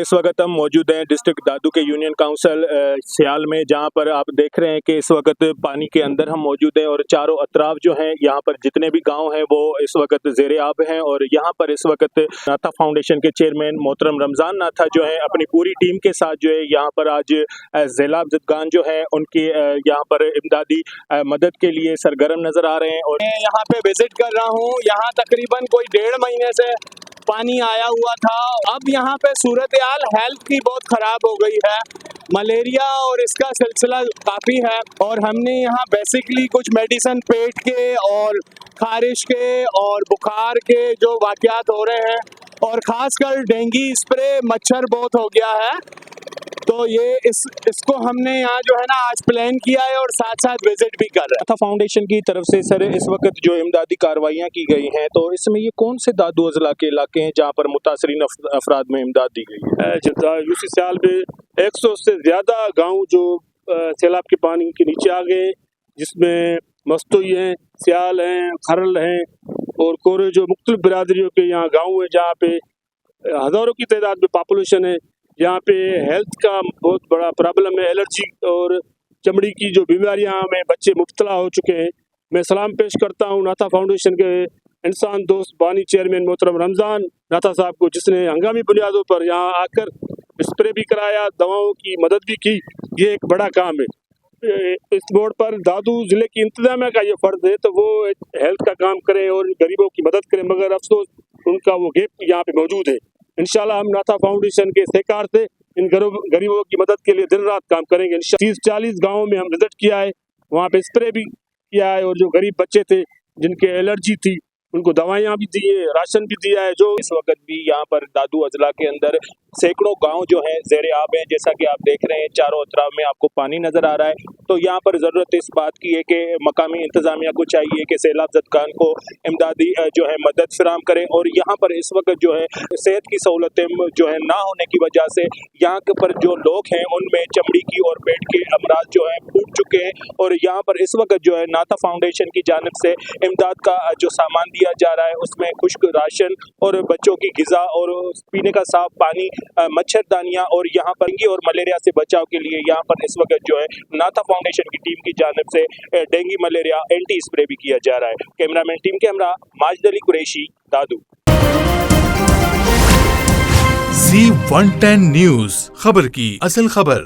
इस वक्त हम मौजूद हैं डिस्ट्रिक्ट दादू के यूनियन काउंसिल सियाल में, जहां पर आप देख रहे हैं कि इस वक्त पानी के अंदर हम मौजूद हैं और चारों अतराफ जो हैं यहाँ पर जितने भी गांव हैं वो इस वक्त ज़ेरे आब हैं। और यहाँ पर इस वक्त नाथा फाउंडेशन के चेयरमैन मोहतरम रमज़ान नाथा जो है अपनी पूरी टीम के साथ जो है यहाँ पर आज ज़िला अफजदगान जो है उनकी यहाँ पर इमदादी मदद के लिए सरगर्म नज़र आ रहे हैं। और मैं यहाँ पे विजिट कर रहा हूँ। यहाँ तकरीबन कोई 1.5 महीने से पानी आया हुआ था। अब यहाँ पे सूरत हाल हेल्थ की बहुत ख़राब हो गई है। मलेरिया और इसका सिलसिला काफ़ी है और हमने यहाँ बेसिकली कुछ मेडिसिन पेट के और खारिश के और बुखार के जो वाक़यात हो रहे हैं और ख़ासकर डेंगू स्प्रे मच्छर बहुत हो गया है, तो ये इसको हमने यहाँ जो है ना आज प्लान किया है और साथ साथ विजिट भी कर रहे हैं। नाथा फाउंडेशन की तरफ से सर इस वक्त जो इमदादी कार्रवाइयाँ की गई हैं, तो इसमें ये कौन से दादू अजला के इलाके हैं जहाँ पर मुतासरीन अफराद में इमदाद दी गई है? यूसी साल में 100 से ज़्यादा गांव जो सैलाब के पानी के नीचे आ गए, जिसमें मस्तोई हैं, सियाल हैं, खरल हैं और कोरे जो मुख्तलिफ बिरादरियों के यहाँ गाँव हैं जहाँ पे हज़ारों की तादाद में पॉपुलेशन है। यहाँ पे हेल्थ का बहुत बड़ा प्रॉब्लम है, एलर्जी और चमड़ी की जो बीमारियाँ में बच्चे मुब्तला हो चुके हैं। मैं सलाम पेश करता हूँ नाथा फाउंडेशन के इंसान दोस्त बानी चेयरमैन मोहतरम रमज़ान नाथा साहब को, जिसने हंगामी बुनियादों पर यहाँ आकर स्प्रे भी कराया, दवाओं की मदद भी की। ये एक बड़ा काम है। इस बोर्ड पर दादू ज़िले की इंतजामिया का ये फ़र्ज़ है तो वो हेल्थ का काम करें और गरीबों की मदद करें, मगर अफसोस उनका वो गैप यहाँ पे मौजूद है। इंशाल्लाह हम नाथा फाउंडेशन के सहकार से इन गरीबों की मदद के लिए दिन रात काम करेंगे। 30-40 गाँवों में हम विजिट किया है, वहाँ पे स्प्रे भी किया है और जो गरीब बच्चे थे जिनके एलर्जी थी उनको दवाइयाँ भी दी है, राशन भी दिया है। जो इस वक्त भी यहाँ पर दादू अजला के अंदर सैकड़ों गांव जो हैं ज़ेरे आब हैं, जैसा कि आप देख रहे हैं चारों अतराफ में आपको पानी नज़र आ रहा है। तो यहाँ पर ज़रूरत इस बात की है कि मकामी इंतज़ामिया को चाहिए कि सैलाब ज़दगान को इमदादी जो है मदद फराहम करें। और यहाँ पर इस वक्त जो है सेहत की सहूलतें जो है ना होने की वजह से यहाँ के पर जो लोग हैं उनमें चमड़ी की और पेट के अमराज जो है फूट चुके हैं। और यहाँ पर इस वक्त जो है नाथा फाउंडेशन की जानिब से इमदाद का जो सामान दिया जा रहा है उसमें खुश्क राशन और बच्चों की ग़िज़ा और पीने का साफ पानी, मच्छरदानियाँ और यहाँ पर डेंगू और मलेरिया से बचाव के लिए यहाँ पर इस वक्त जो है नाथा फाउंडेशन की टीम की जानिब से डेंगू मलेरिया एंटी स्प्रे भी किया जा रहा है। कैमरामैन टीम के हमरा माजिद अली कुरैशी, दादू। Z110 न्यूज़, खबर की असल खबर।